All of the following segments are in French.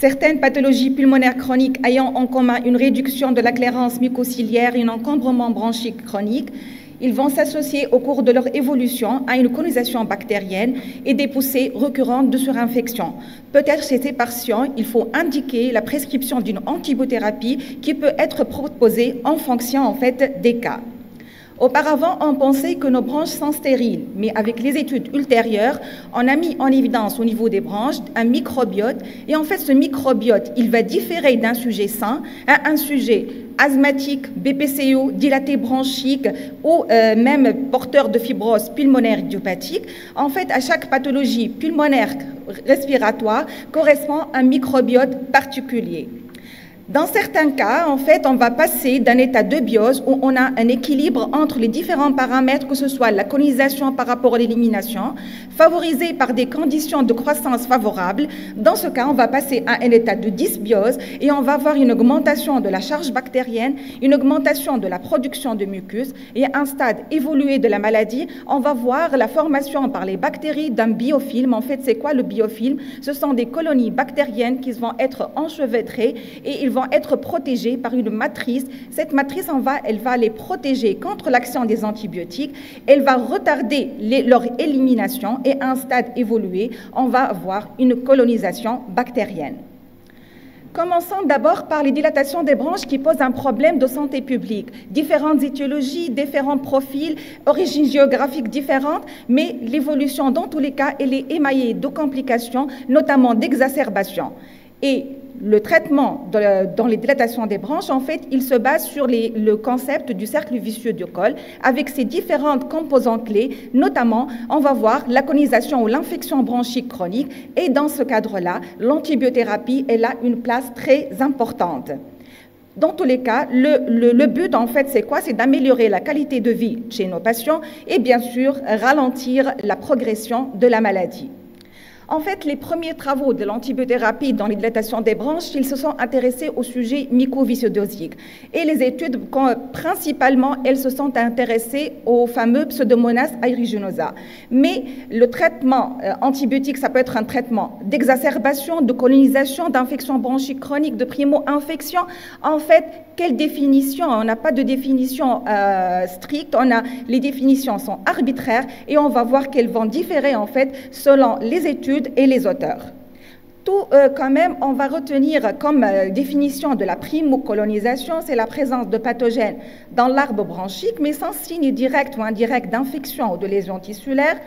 Certaines pathologies pulmonaires chroniques ayant en commun une réduction de la clairance mucociliaire et un encombrement bronchique chronique, ils vont s'associer au cours de leur évolution à une colonisation bactérienne et des poussées récurrentes de surinfection. Peut-être chez ces patients, il faut indiquer la prescription d'une antibiothérapie qui peut être proposée en fonction des cas. Auparavant, on pensait que nos branches sont stériles, mais avec les études ultérieures, on a mis en évidence au niveau des branches un microbiote. Et en fait, ce microbiote, il va différer d'un sujet sain à un sujet asthmatique, BPCO, dilaté bronchique ou même porteur de fibrose pulmonaire idiopathique. En fait, à chaque pathologie pulmonaire respiratoire correspond un microbiote particulier. Dans certains cas, en fait, on va passer d'un état de biose où on a un équilibre entre les différents paramètres, que ce soit la colonisation par rapport à l'élimination, favorisée par des conditions de croissance favorables. Dans ce cas, on va passer à un état de dysbiose et on va avoir une augmentation de la charge bactérienne, une augmentation de la production de mucus et à un stade évolué de la maladie, on va voir la formation par les bactéries d'un biofilm. En fait, c'est quoi le biofilm? Ce sont des colonies bactériennes qui vont être enchevêtrées et ils vont être protégés par une matrice. Cette matrice, elle va les protéger contre l'action des antibiotiques. Elle va retarder leur élimination et à un stade évolué, on va avoir une colonisation bactérienne. Commençons d'abord par les dilatations des branches qui posent un problème de santé publique. Différentes étiologies, différents profils, origines géographiques différentes, mais l'évolution, dans tous les cas, elle est émaillée de complications, notamment d'exacerbations. Et le traitement dans les dilatations des branches, en fait, il se base sur le concept du cercle vicieux du col avec ses différentes composantes clés. Notamment, on va voir la colonisation ou l'infection bronchique chronique. Et dans ce cadre-là, l'antibiothérapie, elle a une place très importante. Dans tous les cas, le but, en fait, c'est quoi? C'est d'améliorer la qualité de vie chez nos patients et, bien sûr, ralentir la progression de la maladie. En fait, les premiers travaux de l'antibiothérapie dans les dilatations des branches, ils se sont intéressés au sujet mycoviscidosique. Et les études, principalement, elles se sont intéressées au fameux Pseudomonas aeruginosa. Mais le traitement antibiotique, ça peut être un traitement d'exacerbation, de colonisation, d'infection bronchique chronique, de primo-infection. En fait, quelle définition? On n'a pas de définition stricte, les définitions sont arbitraires et on va voir qu'elles vont différer, en fait, selon les études et les auteurs. Tout quand même, on va retenir comme définition de la primocolonisation, c'est la présence de pathogènes dans l'arbre bronchique, mais sans signe direct ou indirect d'infection ou de lésion tissulaire,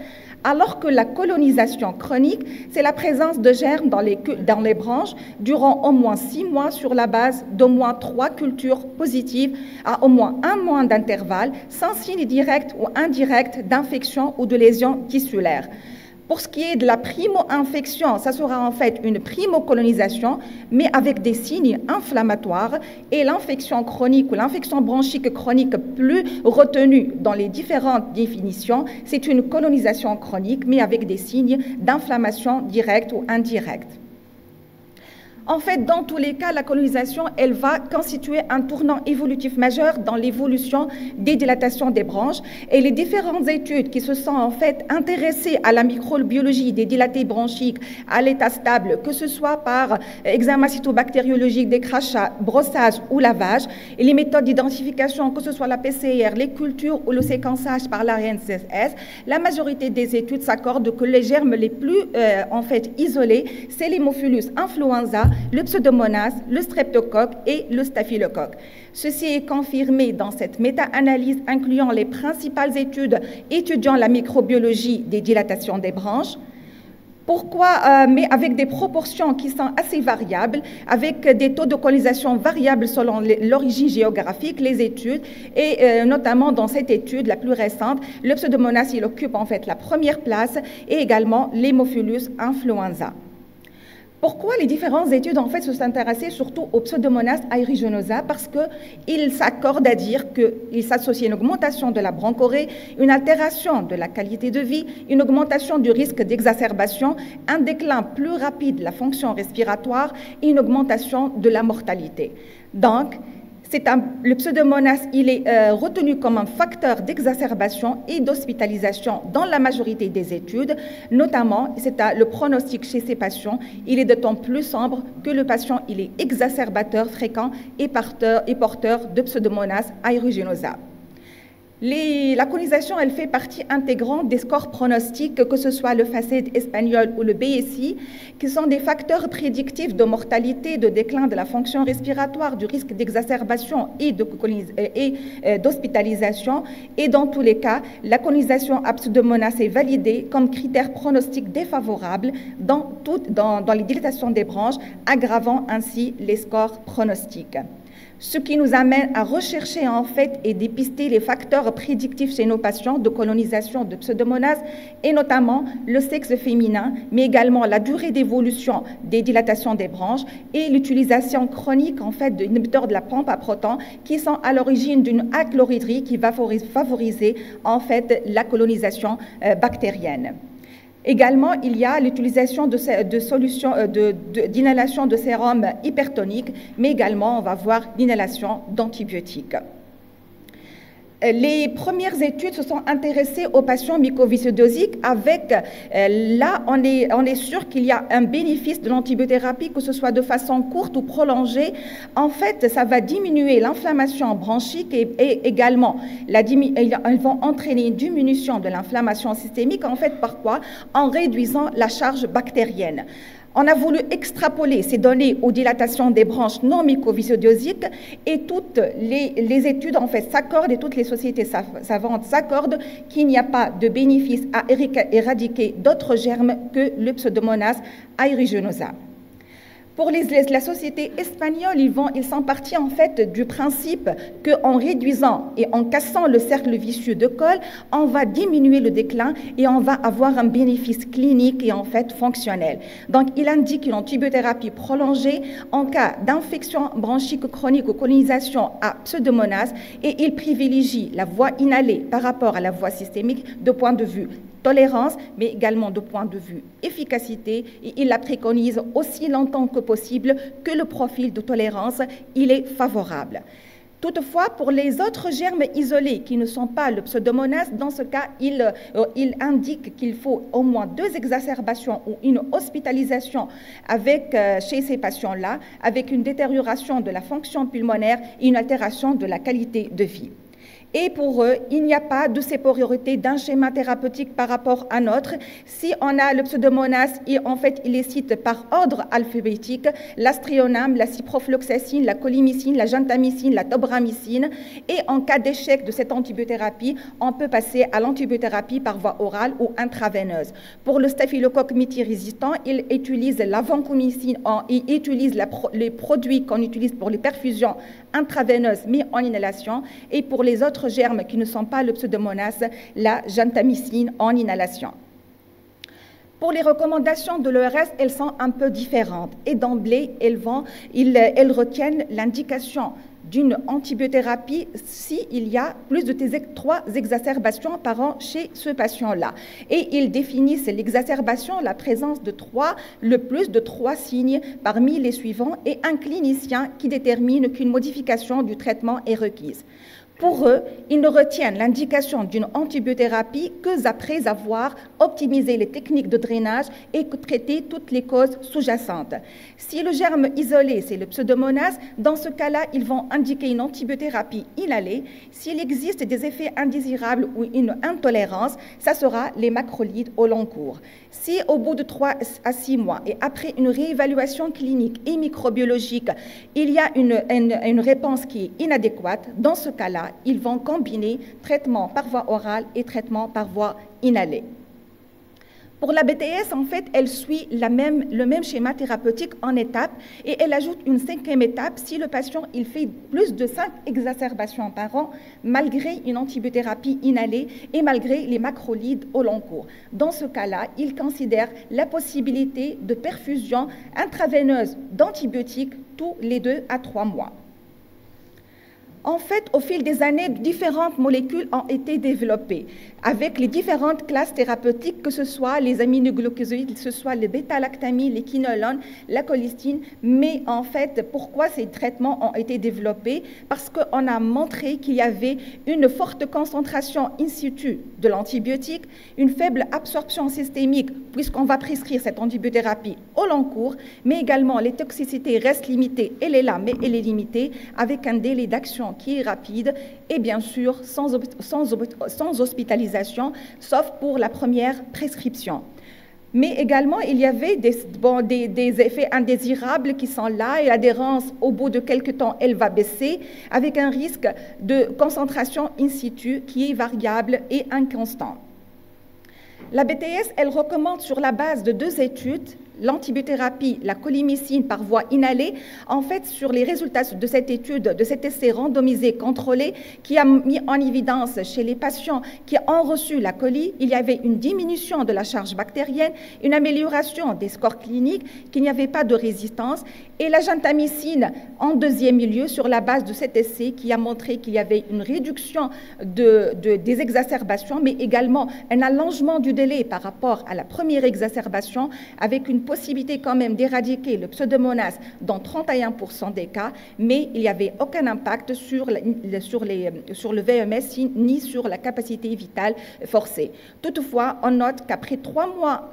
alors que la colonisation chronique, c'est la présence de germes dans les branches durant au moins 6 mois sur la base d'au moins 3 cultures positives à au moins 1 mois d'intervalle, sans signe direct ou indirect d'infection ou de lésion tissulaire. Pour ce qui est de la primo-infection, ça sera en fait une primo-colonisation, mais avec des signes inflammatoires. Et l'infection chronique ou l'infection bronchique chronique plus retenue dans les différentes définitions, c'est une colonisation chronique, mais avec des signes d'inflammation directe ou indirecte. En fait, dans tous les cas, la colonisation, elle va constituer un tournant évolutif majeur dans l'évolution des dilatations des branches. Et les différentes études qui se sont en fait intéressées à la microbiologie des dilatés bronchiques à l'état stable, que ce soit par examen cytobactériologique des crachats, brossage ou lavage, et les méthodes d'identification, que ce soit la PCR, les cultures ou le séquençage par l'ARN-CSS, la majorité des études s'accordent que les germes les plus en fait isolés, c'est l'Haemophilus influenza, le Pseudomonas, le streptocoque et le staphylocoque. Ceci est confirmé dans cette méta-analyse incluant les principales études étudiant la microbiologie des dilatations des branches. Pourquoi? Mais avec des proportions qui sont assez variables, avec des taux de colonisation variables selon l'origine géographique, les études, et notamment dans cette étude la plus récente, le Pseudomonas, il occupe en fait la première place, et également l'Haemophilus influenza. Pourquoi les différentes études en fait se sont intéressées surtout au Pseudomonas aeruginosa? Parce qu'ils s'accordent à dire qu'il s'associe à une augmentation de la bronchorée, une altération de la qualité de vie, une augmentation du risque d'exacerbation, un déclin plus rapide de la fonction respiratoire et une augmentation de la mortalité. Donc, Le pseudomonas, il est retenu comme un facteur d'exacerbation et d'hospitalisation dans la majorité des études, notamment le pronostic chez ces patients, il est d'autant plus sombre que le patient il est exacerbateur fréquent et porteur de pseudomonas aeruginosa. La colonisation, elle fait partie intégrante des scores pronostiques, que ce soit le FACET espagnol ou le BSI, qui sont des facteurs prédictifs de mortalité, de déclin de la fonction respiratoire, du risque d'exacerbation et d'hospitalisation. Et dans tous les cas, la colonisation à pseudomonas est validée comme critère pronostic défavorable dans les dilatations des branches, aggravant ainsi les scores pronostiques. Ce qui nous amène à rechercher en fait et dépister les facteurs prédictifs chez nos patients de colonisation de pseudomonas et notamment le sexe féminin, mais également la durée d'évolution des dilatations des branches et l'utilisation chronique en fait d'inhibiteurs de la pompe à protons qui sont à l'origine d'une achlorhydrie qui va favoriser en fait la colonisation bactérienne. Également, il y a l'utilisation de solutions d'inhalation de sérum hypertonique, mais également, on va voir l'inhalation d'antibiotiques. Les premières études se sont intéressées aux patients mycoviscidosiques avec, là, on est sûr qu'il y a un bénéfice de l'antibiothérapie, que ce soit de façon courte ou prolongée. En fait, ça va diminuer l'inflammation bronchique et également, elles vont entraîner une diminution de l'inflammation systémique, en fait, par quoi? En réduisant la charge bactérienne. On a voulu extrapoler ces données aux dilatations des branches non mycoviscidosiques et toutes les études en fait s'accordent et toutes les sociétés savantes s'accordent qu'il n'y a pas de bénéfice à éradiquer d'autres germes que le Pseudomonas aeruginosa. Pour la société espagnole, ils sont partis en fait du principe qu'en réduisant et en cassant le cercle vicieux de col, on va diminuer le déclin et on va avoir un bénéfice clinique et en fait fonctionnel. Donc, il indique une antibiothérapie prolongée en cas d'infection bronchique chronique ou colonisation à pseudomonas et il privilégie la voie inhalée par rapport à la voie systémique de point de vue tolérance, mais également de point de vue efficacité, et il la préconise aussi longtemps que possible que le profil de tolérance, il est favorable. Toutefois, pour les autres germes isolés qui ne sont pas le pseudomonas, dans ce cas, il indique qu'il faut au moins 2 exacerbations ou une hospitalisation chez ces patients-là, avec une détérioration de la fonction pulmonaire et une altération de la qualité de vie. Et pour eux, il n'y a pas de supériorité d'un schéma thérapeutique par rapport à un autre. Si on a le pseudomonas, et en fait, il les cite par ordre alphabétique, l'astréonam, la ciprofloxacine, la colimicine, la gentamicine, la tobramycine. Et en cas d'échec de cette antibiothérapie, on peut passer à l'antibiothérapie par voie orale ou intraveineuse. Pour le staphylocoque multirésistant, il utilise la vancomycine, il utilise les produits qu'on utilise pour les perfusions intraveineuses, mais en inhalation. Et pour les autres germes qui ne sont pas le pseudomonas, la gentamicine en inhalation. Pour les recommandations de l'ERS, elles sont un peu différentes et d'emblée, elles retiennent l'indication d'une antibiothérapie s'il y a plus de 3 exacerbations par an chez ce patient-là. Et ils définissent l'exacerbation, la présence de le plus de 3 signes parmi les suivants et un clinicien qui détermine qu'une modification du traitement est requise. Pour eux, ils ne retiennent l'indication d'une antibiothérapie qu'après avoir optimisé les techniques de drainage et traité toutes les causes sous-jacentes. Si le germe isolé, c'est le pseudomonas, dans ce cas-là, ils vont indiquer une antibiothérapie inhalée. S'il existe des effets indésirables ou une intolérance, ça sera les macrolides au long cours. Si au bout de 3 à 6 mois et après une réévaluation clinique et microbiologique, il y a une réponse qui est inadéquate, dans ce cas-là, ils vont combiner traitement par voie orale et traitement par voie inhalée. Pour la BTS, en fait, elle suit le même schéma thérapeutique en étapes et elle ajoute une 5e étape si le patient il fait plus de 5 exacerbations par an malgré une antibiothérapie inhalée et malgré les macrolides au long cours. Dans ce cas-là, il considère la possibilité de perfusion intraveineuse d'antibiotiques tous les 2 à 3 mois. En fait, au fil des années, différentes molécules ont été développées. avec les différentes classes thérapeutiques, que ce soit les aminoglycosides, que ce soit les bêta-lactamines, les quinolones, la colistine. Mais en fait, pourquoi ces traitements ont été développés? Parce qu'on a montré qu'il y avait une forte concentration in situ de l'antibiotique, une faible absorption systémique, puisqu'on va prescrire cette antibiothérapie au long cours, mais également les toxicités restent limitées, elle est là, mais elle est limitée, avec un délai d'action qui est rapide, et bien sûr sans hospitalisation, sauf pour la première prescription. Mais également, il y avait des effets indésirables qui sont là, et l'adhérence, au bout de quelques temps, elle va baisser, avec un risque de concentration in situ qui est variable et inconstant. La BTS, elle recommande sur la base de 2 études, l'antibiothérapie, la colimycine par voie inhalée. En fait, sur les résultats de cette étude, de cet essai randomisé contrôlé, qui a mis en évidence chez les patients qui ont reçu la coli, il y avait une diminution de la charge bactérienne, une amélioration des scores cliniques, qu'il n'y avait pas de résistance, et la gentamicine en deuxième lieu sur la base de cet essai qui a montré qu'il y avait une réduction des exacerbations, mais également un allongement du délai par rapport à la première exacerbation, avec une possibilité quand même d'éradiquer le pseudomonas dans 31% des cas, mais il n'y avait aucun impact sur le VMS ni sur la capacité vitale forcée. Toutefois, on note qu'après 3 mois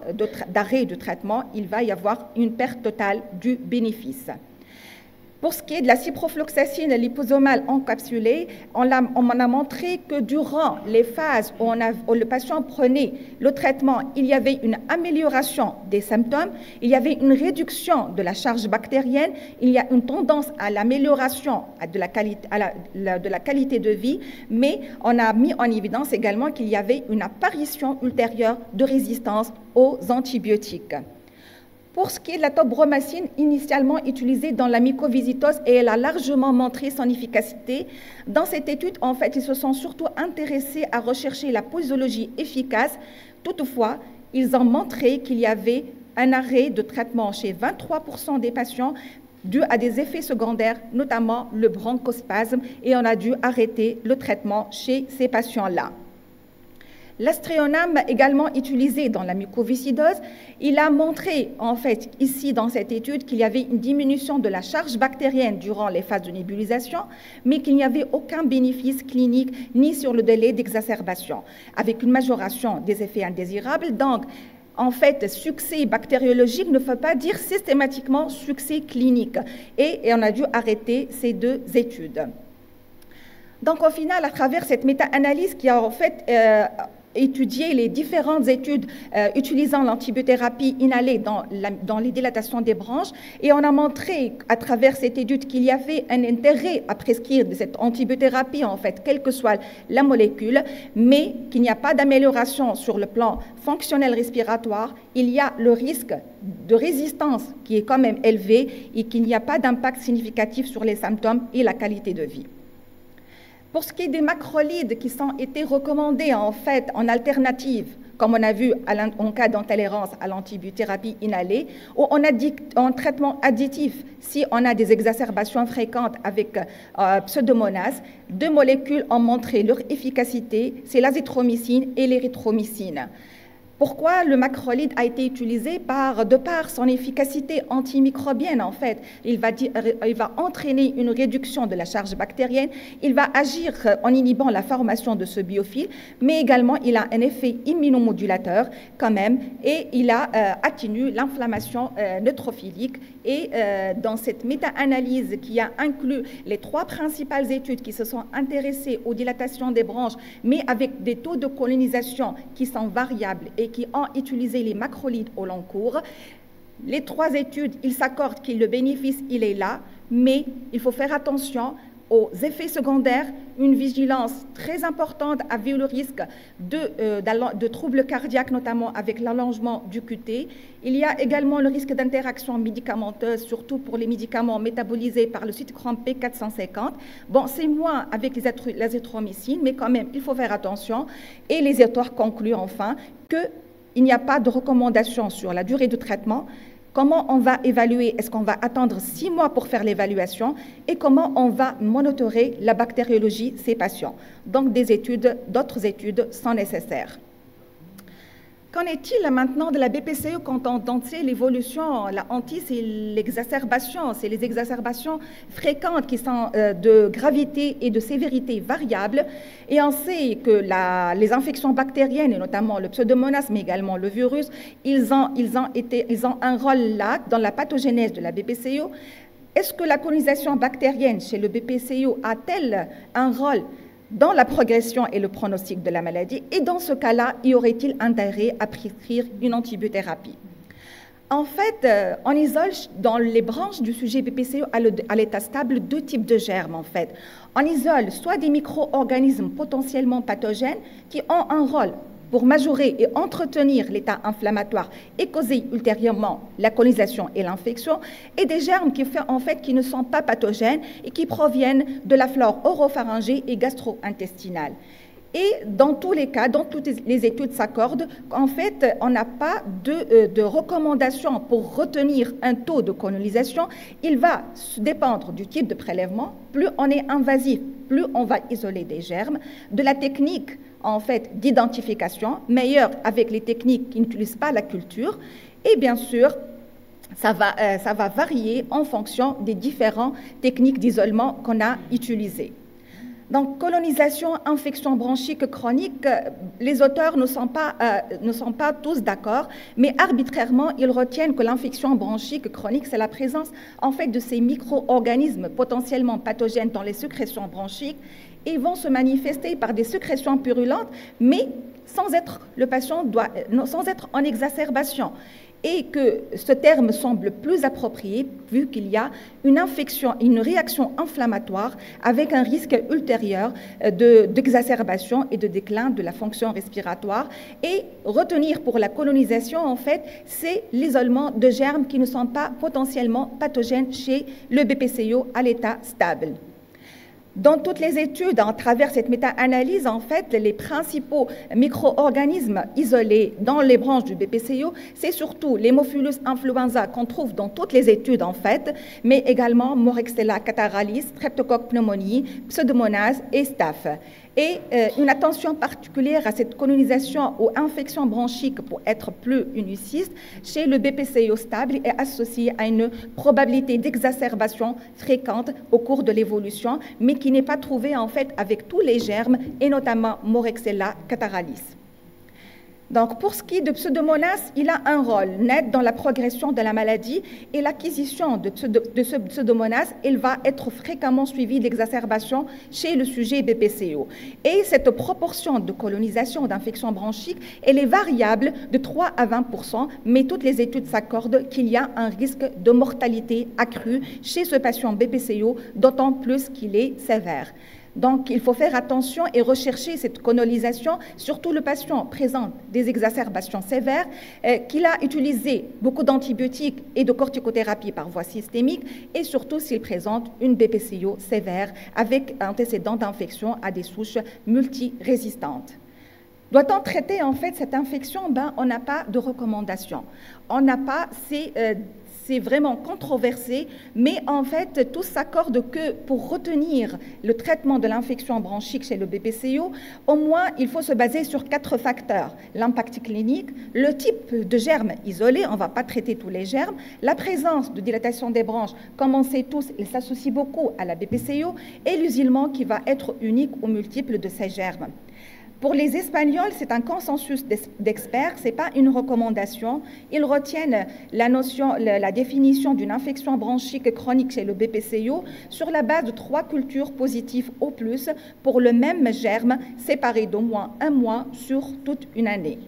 d'arrêt de traitement, il va y avoir une perte totale du bénéfice. Pour ce qui est de la ciprofloxacine liposomale encapsulée, on a montré que durant les phases où le patient prenait le traitement, il y avait une amélioration des symptômes, il y avait une réduction de la charge bactérienne, il y a une tendance à l'amélioration de la qualité de vie, mais on a mis en évidence également qu'il y avait une apparition ultérieure de résistance aux antibiotiques. Pour ce qui est de la tobromacine, initialement utilisée dans la mycoviscidose, et elle a largement montré son efficacité, dans cette étude, en fait, ils se sont surtout intéressés à rechercher la posologie efficace. Toutefois, ils ont montré qu'il y avait un arrêt de traitement chez 23% des patients dû à des effets secondaires, notamment le bronchospasme, et on a dû arrêter le traitement chez ces patients-là. L'astréonam, également utilisé dans la mucoviscidose, il a montré, en fait, ici dans cette étude, qu'il y avait une diminution de la charge bactérienne durant les phases de nébulisation, mais qu'il n'y avait aucun bénéfice clinique ni sur le délai d'exacerbation, avec une majoration des effets indésirables. Donc, en fait, succès bactériologique ne veut pas dire systématiquement succès clinique. Et on a dû arrêter ces 2 études. Donc, au final, à travers cette méta-analyse qui a en fait étudié les différentes études utilisant l'antibiothérapie inhalée dans les dilatations des branches, et on a montré à travers cette étude qu'il y avait un intérêt à prescrire de cette antibiothérapie, en fait, quelle que soit la molécule, mais qu'il n'y a pas d'amélioration sur le plan fonctionnel respiratoire. Il y a le risque de résistance qui est quand même élevé et qu'il n'y a pas d'impact significatif sur les symptômes et la qualité de vie. Pour ce qui est des macrolides qui ont été recommandés en fait en alternative, comme on a vu en cas d'intolérance à l'antibiothérapie inhalée, ou en traitement additif si on a des exacerbations fréquentes avec pseudomonas, 2 molécules ont montré leur efficacité, c'est l'azithromycine et l'érythromycine. Pourquoi le macrolide a été utilisé? De par son efficacité antimicrobienne, en fait. Il va entraîner une réduction de la charge bactérienne, il va agir en inhibant la formation de ce biophile, mais également il a un effet immunomodulateur quand même, et il a atténué l'inflammation neutrophilique. Et dans cette méta-analyse qui a inclus les 3 principales études qui se sont intéressées aux dilatations des branches, mais avec des taux de colonisation qui sont variables et qui ont utilisé les macrolides au long cours, les 3 études, ils s'accordent que le bénéfice, il est là, mais il faut faire attention aux effets secondaires, une vigilance très importante à vu le risque de troubles cardiaques, notamment avec l'allongement du QT. Il y a également le risque d'interaction médicamenteuse, surtout pour les médicaments métabolisés par le cytochrome P450. Bon, c'est moins avec l'azithromycine, mais quand même, il faut faire attention. Et les auteurs concluent enfin qu'il n'y a pas de recommandation sur la durée de traitement. comment on va évaluer, est-ce qu'on va attendre 6 mois pour faire l'évaluation et comment on va monitorer la bactériologie ces patients. Donc d'autres études sont nécessaires. Qu'en est-il maintenant de la BPCO quand on sait l'évolution, la hantise et l'exacerbation? C'est les exacerbations fréquentes qui sont de gravité et de sévérité variables. Et on sait que les infections bactériennes, et notamment le pseudomonas, mais également le virus, ils ont un rôle là dans la pathogénèse de la BPCO. Est-ce que la colonisation bactérienne chez le BPCO a-t-elle un rôle dans la progression et le pronostic de la maladie? Et dans ce cas-là, y aurait-il intérêt à prescrire une antibiothérapie? En fait, on isole dans les branches du sujet BPCO à l'état stable 2 types de germes, en fait. On isole soit des micro-organismes potentiellement pathogènes qui ont un rôle pour majorer et entretenir l'état inflammatoire et causer ultérieurement la colonisation et l'infection, et des germes qui ne sont pas pathogènes et qui proviennent de la flore oropharyngée et gastro-intestinale. Et dans tous les cas, dans toutes les études s'accordent qu'en fait, on n'a pas de recommandation pour retenir un taux de colonisation. Il va dépendre du type de prélèvement. Plus on est invasif, plus on va isoler des germes, de la technique en fait d'identification, meilleure avec les techniques qui n'utilisent pas la culture, et bien sûr, ça va varier en fonction des différentes techniques d'isolement qu'on a utilisées. Donc, colonisation, infection bronchique chronique, les auteurs ne sont pas tous d'accord, mais arbitrairement, ils retiennent que l'infection bronchique chronique, c'est la présence en fait de ces micro-organismes potentiellement pathogènes dans les sécrétions bronchiques et vont se manifester par des sécrétions purulentes, mais sans être en exacerbation. Et que ce terme semble plus approprié vu qu'il y a une infection, une réaction inflammatoire avec un risque ultérieur d'exacerbation et de déclin de la fonction respiratoire. Et retenir pour la colonisation, en fait, c'est l'isolement de germes qui ne sont pas potentiellement pathogènes chez le BPCO à l'état stable. Dans toutes les études, à travers cette méta-analyse, en fait, les principaux micro-organismes isolés dans les branches du BPCO, c'est surtout l'Haemophilus influenza qu'on trouve dans toutes les études, en fait, mais également Moraxella catarrhalis, Streptococcus pneumoniae, Pseudomonas et Staph. Et une attention particulière à cette colonisation ou infection bronchique pour être plus uniciste chez le BPCO stable est associée à une probabilité d'exacerbation fréquente au cours de l'évolution, mais qui n'est pas trouvée en fait avec tous les germes et notamment Moraxella catarrhalis. Donc, pour ce qui est de Pseudomonas, il a un rôle net dans la progression de la maladie et l'acquisition de ce Pseudomonas, il va être fréquemment suivi d'exacerbation chez le sujet BPCO. Et cette proportion de colonisation d'infection bronchique, elle est variable de 3 à 20%, mais toutes les études s'accordent qu'il y a un risque de mortalité accrue chez ce patient BPCO, d'autant plus qu'il est sévère. Donc, il faut faire attention et rechercher cette colonisation, surtout le patient présente des exacerbations sévères, qu'il a utilisé beaucoup d'antibiotiques et de corticothérapie par voie systémique, et surtout s'il présente une BPCO sévère avec antécédent d'infection à des souches multirésistantes. Doit-on traiter en fait cette infection? On n'a pas de recommandation. On n'a pas c'est vraiment controversé, mais en fait, tous s'accordent que pour retenir le traitement de l'infection bronchique chez le BPCO, au moins, il faut se baser sur 4 facteurs. L'impact clinique, le type de germes isolés, on ne va pas traiter tous les germes, la présence de dilatation des branches, comme on sait tous, il s'associe beaucoup à la BPCO, et l'isolement qui va être unique ou multiple de ces germes. Pour les Espagnols, c'est un consensus d'experts, ce n'est pas une recommandation. Ils retiennent la définition d'une infection bronchique chronique chez le BPCO sur la base de 3 cultures positives au plus pour le même germe, séparé d'au moins 1 mois sur toute une année.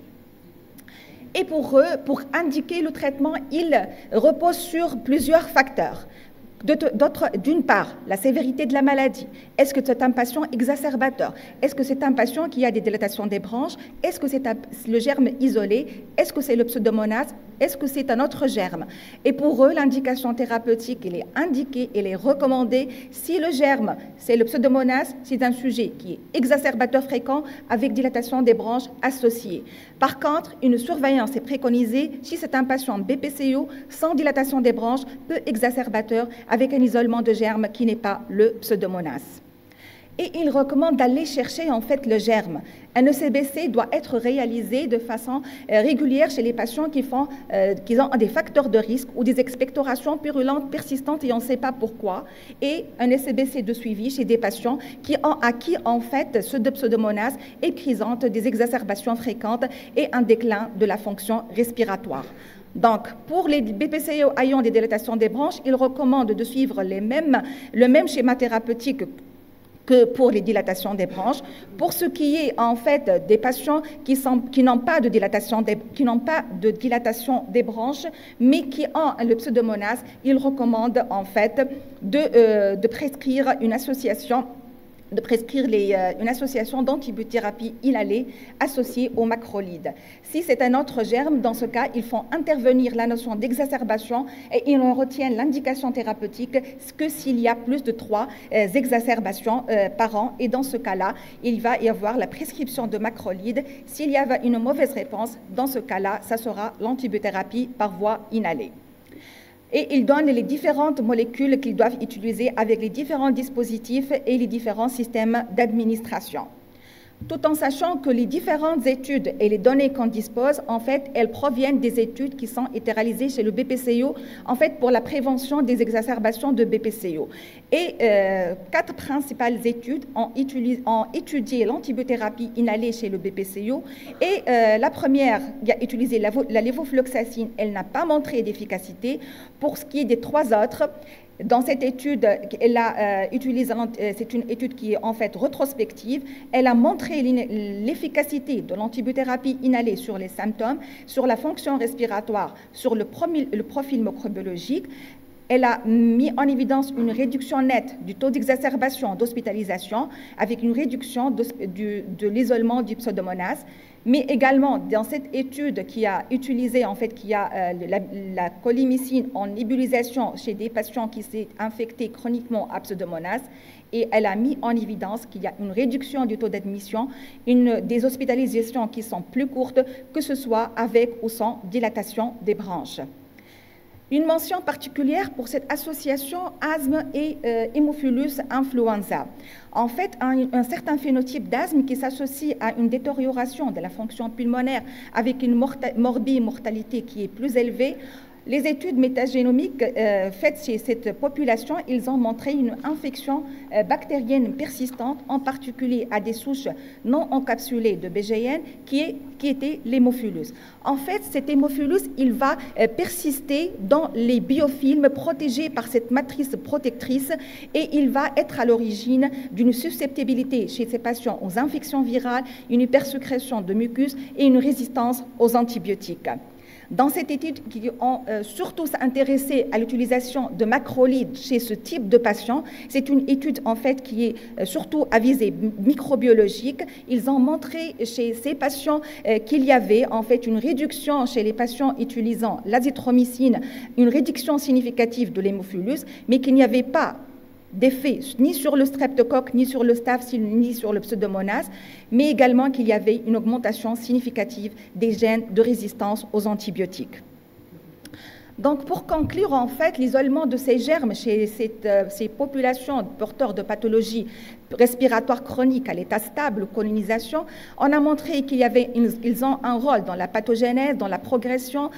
Et pour eux, pour indiquer le traitement, ils reposent sur plusieurs facteurs. D'une part, la sévérité de la maladie. Est-ce que c'est un patient exacerbateur? Est-ce que c'est un patient qui a des dilatations des branches? Est-ce que c'est le germe isolé? Est-ce que c'est le pseudomonas? Est-ce que c'est un autre germe? Et pour eux, l'indication thérapeutique, elle est indiquée, elle est recommandée si le germe, c'est le Pseudomonas, c'est un sujet qui est exacerbateur fréquent avec dilatation des branches associées. Par contre, une surveillance est préconisée si c'est un patient BPCO sans dilatation des branches, peu exacerbateur, avec un isolement de germe qui n'est pas le Pseudomonas. Et il recommande d'aller chercher en fait le germe. Un ECBC doit être réalisé de façon régulière chez les patients qui ont des facteurs de risque ou des expectorations purulentes persistantes et on ne sait pas pourquoi. Et un ECBC de suivi chez des patients à qui en fait ce Pseudomonas présente des exacerbations fréquentes et un déclin de la fonction respiratoire. Donc, pour les BPCO ayant des dilatations des branches, il recommande de suivre le même schéma thérapeutique que pour les dilatations des branches. Pour ce qui est en fait des patients qui n'ont pas de dilatation des branches, mais qui ont le Pseudomonas, il recommande en fait de prescrire une association d'antibiothérapie inhalée associée au macrolide. Si c'est un autre germe, dans ce cas, ils font intervenir la notion d'exacerbation et ils ne retiennent l'indication thérapeutique que s'il y a plus de 3 exacerbations par an. Et dans ce cas-là, il va y avoir la prescription de macrolide. S'il y a une mauvaise réponse, dans ce cas-là, ça sera l'antibiothérapie par voie inhalée. Et il donne les différentes molécules qu'ils doivent utiliser avec les différents dispositifs et les différents systèmes d'administration. Tout en sachant que les différentes études et les données qu'on dispose, en fait, elles proviennent des études qui sont été réalisées chez le BPCO, en fait, pour la prévention des exacerbations de BPCO. Et 4 principales études ont étudié l'antibiothérapie inhalée chez le BPCO. Et la première qui a utilisé la lévofloxacine, elle n'a pas montré d'efficacité. Pour ce qui est des 3 autres, dans cette étude, c'est une étude qui est en fait rétrospective. Elle a montré l'efficacité de l'antibiothérapie inhalée sur les symptômes, sur la fonction respiratoire, sur le profil microbiologique. Elle a mis en évidence une réduction nette du taux d'exacerbation, d'hospitalisation, avec une réduction de l'isolement du Pseudomonas. Mais également, dans cette étude qui a utilisé, la colimycine en nébulisation chez des patients qui s'est infectés chroniquement à Pseudomonas, et elle a mis en évidence qu'il y a une réduction du taux d'admission, des hospitalisations qui sont plus courtes, que ce soit avec ou sans dilatation des branches. Une mention particulière pour cette association asthme et Haemophilus influenza. En fait, un certain phénotype d'asthme qui s'associe à une détérioration de la fonction pulmonaire avec une mortalité qui est plus élevée. Les études métagénomiques faites chez cette population, ils ont montré une infection bactérienne persistante, en particulier à des souches non encapsulées de BGN, qui était l'hémophilus. En fait, cet hémophilus, il va persister dans les biofilms protégés par cette matrice protectrice et il va être à l'origine d'une susceptibilité chez ces patients aux infections virales, une hypersécrétion de mucus et une résistance aux antibiotiques. Dans cette étude, qui ont surtout intéressé à l'utilisation de macrolides chez ce type de patients, c'est une étude en fait qui est surtout à visée microbiologique. Ils ont montré chez ces patients qu'il y avait en fait une réduction chez les patients utilisant l'azithromycine, une réduction significative de l'hémophilus, mais qu'il n'y avait pas d'effet ni sur le streptocoque, ni sur le staph, ni sur le Pseudomonas, mais également qu'il y avait une augmentation significative des gènes de résistance aux antibiotiques. Donc, pour conclure, en fait, l'isolement de ces germes chez ces populations porteurs de pathologies respiratoires chroniques à l'état stable ou colonisation, on a montré qu'ils ont un rôle dans la pathogénèse, dans la progression,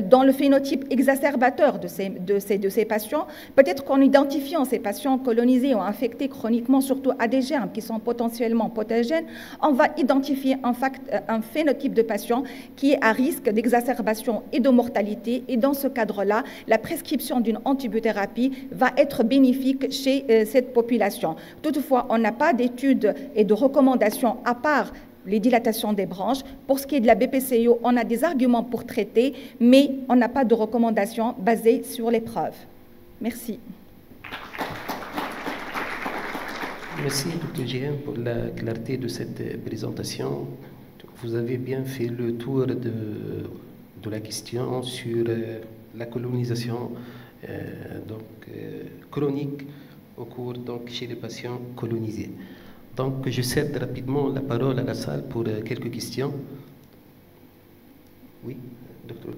dans le phénotype exacerbateur de ces patients. Peut-être qu'en identifiant ces patients colonisés ou infectés chroniquement, surtout à des germes qui sont potentiellement pathogènes, on va identifier un phénotype de patient qui est à risque d'exacerbation et de mortalité. Et dans ce cadre-là, la prescription d'une antibiothérapie va être bénéfique chez cette population. Toutefois, on n'a pas d'études et de recommandations à part les dilatations des branches. Pour ce qui est de la BPCO, on a des arguments pour traiter, mais on n'a pas de recommandations basées sur les preuves. Merci. Merci, Dr. GM, pour la clarté de cette présentation. Vous avez bien fait le tour de la question sur la colonisation chronique au cours chez les patients colonisés. Donc, je cède rapidement la parole à la salle pour quelques questions. Oui, docteur.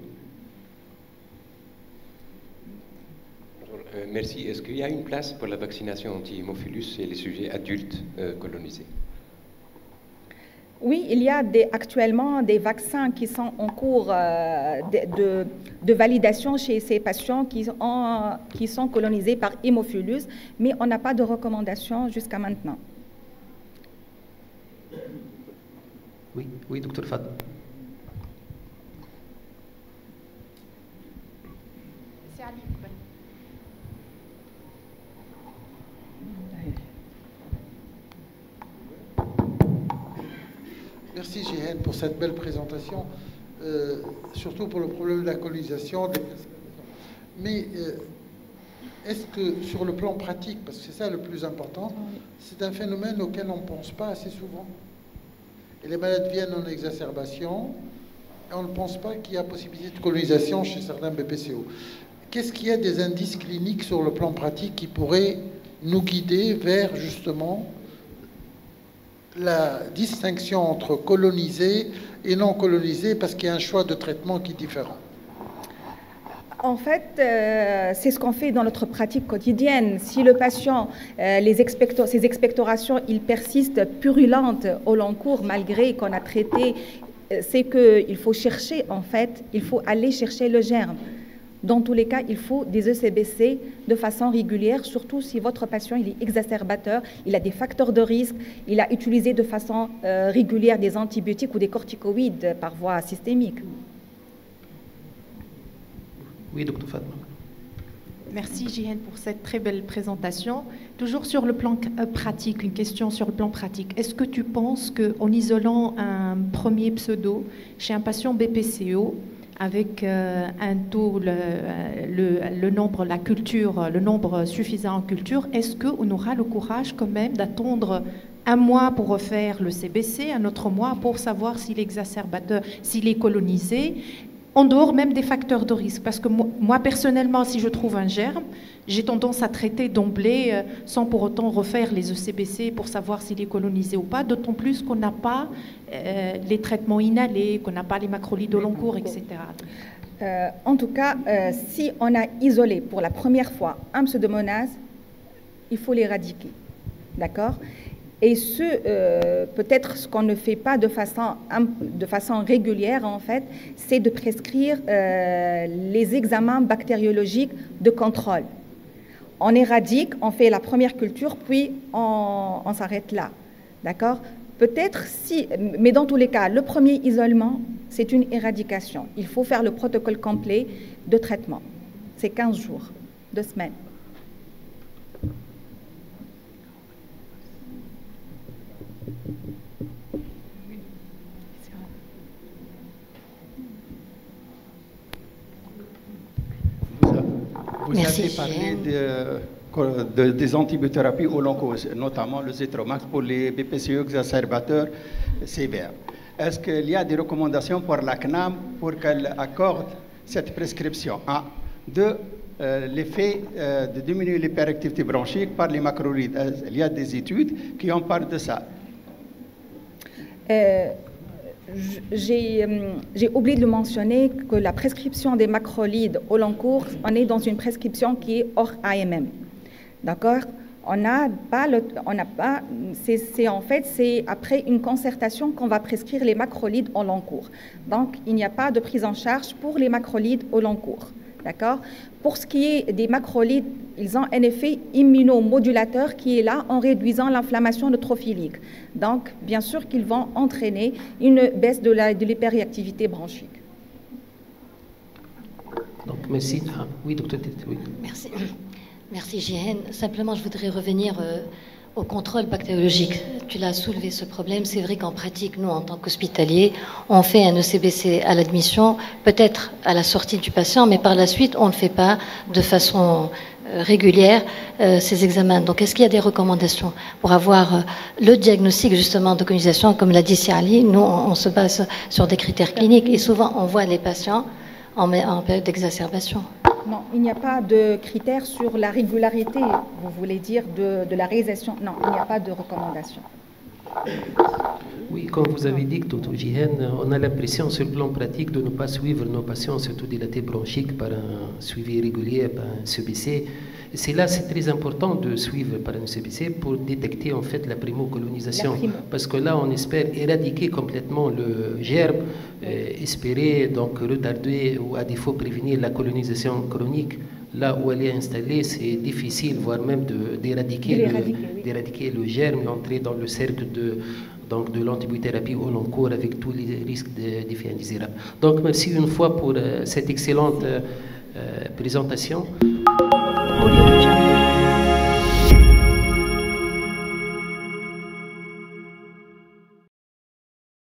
Merci. Est-ce qu'il y a une place pour la vaccination anti-hémophilus chez les sujets adultes colonisés? Oui, il y a actuellement des vaccins qui sont en cours de validation chez ces patients qui sont colonisés par hémophilus, mais on n'a pas de recommandation jusqu'à maintenant. Oui, oui, docteur Fad. Merci Jihen pour cette belle présentation, surtout pour le problème de la colonisation. Mais est-ce que sur le plan pratique, parce que c'est ça le plus important, c'est un phénomène auquel on ne pense pas assez souvent. Et les malades viennent en exacerbation, et on ne pense pas qu'il y a possibilité de colonisation chez certains BPCO. Qu'est-ce qu'il y a des indices cliniques sur le plan pratique qui pourraient nous guider vers justement la distinction entre colonisé et non colonisé, parce qu'il y a un choix de traitement qui est différent? En fait, c'est ce qu'on fait dans notre pratique quotidienne. Si le patient, ses expectorations, ils persistent purulentes au long cours, malgré qu'on a traité, c'est qu'il faut chercher, en fait, il faut aller chercher le germe. Dans tous les cas, il faut des ECBC de façon régulière, surtout si votre patient il est exacerbateur, il a des facteurs de risque, il a utilisé de façon régulière des antibiotiques ou des corticoïdes par voie systémique. Oui, docteur Fatma. Merci Jihen pour cette très belle présentation. Toujours sur le plan pratique, une question sur le plan pratique. Est-ce que tu penses qu'en isolant un premier pseudo chez un patient BPCO, avec un taux, le nombre, la culture, le nombre suffisant en culture, est-ce qu'on aura le courage quand même d'attendre un mois pour refaire le CBC, un autre mois pour savoir s'il est exacerbateur, s'il est colonisé, en dehors même des facteurs de risque? Parce que moi personnellement, si je trouve un germe, j'ai tendance à traiter d'emblée sans pour autant refaire les ECBC pour savoir s'il est colonisé ou pas, d'autant plus qu'on n'a pas les traitements inhalés, qu'on n'a pas les macrolides au long cours, etc. En tout cas, si on a isolé pour la première fois un pseudomonase, il faut l'éradiquer, d'accord? Et peut-être ce qu'on ne fait pas de façon régulière, en fait, c'est de prescrire les examens bactériologiques de contrôle. On éradique, on fait la première culture, puis on s'arrête là, d'accord? Peut-être si, mais dans tous les cas, le premier isolement, c'est une éradication. Il faut faire le protocole complet de traitement. C'est 15 jours, 2 semaines. Vous avez parlé des antibiothérapies au long cours, notamment le Zithromax pour les BPCO exacerbateurs sévères. Est-ce qu'il y a des recommandations pour la CNAM pour qu'elle accorde cette prescription? Un. Deux, l'effet de diminuer l'hyperactivité bronchique par les macrolides. Il y a des études qui en parlent de ça. J'ai oublié de le mentionner que la prescription des macrolides au long cours, on est dans une prescription qui est hors AMM. D'accord? C'est après une concertation qu'on va prescrire les macrolides au long cours. Donc, il n'y a pas de prise en charge pour les macrolides au long cours. D'accord? Pour ce qui est des macrolides, ils ont un effet immunomodulateur qui est là en réduisant l'inflammation neutrophilique. Donc, bien sûr qu'ils vont entraîner une baisse de l'hyperactivité bronchique. Donc, merci. Ah, oui, docteur Tete, oui. Merci. Merci, Jihen. Simplement, je voudrais revenir au contrôle bactériologique. Tu l'as soulevé ce problème. C'est vrai qu'en pratique, nous, en tant qu'hospitaliers, on fait un ECBC à l'admission, peut-être à la sortie du patient, mais par la suite, on ne le fait pas de façon régulière ces examens. Donc, est-ce qu'il y a des recommandations pour avoir le diagnostic justement de colonisation? Comme l'a dit Siali, nous, on se base sur des critères cliniques et souvent, on voit les patients en période d'exacerbation. Non, il n'y a pas de critères sur la régularité, vous voulez dire, de la réalisation. Non, il n'y a pas de recommandation. Oui, comme vous avez dit, Dr. Jihen, on a l'impression sur le plan pratique de ne pas suivre nos patients, surtout dilatés bronchiques, par un suivi régulier, par un CBC. C'est là, c'est très important de suivre par un CBC pour détecter en fait la primocolonisation. Parce que là, on espère éradiquer complètement le germe, espérer donc retarder ou à défaut prévenir la colonisation chronique. Là où elle est installée, c'est difficile, voire même d'éradiquer le germe et entrer dans le cercle de l'antibiothérapie au long cours avec tous les risques d'effets indésirables. Donc merci une fois pour cette excellente présentation.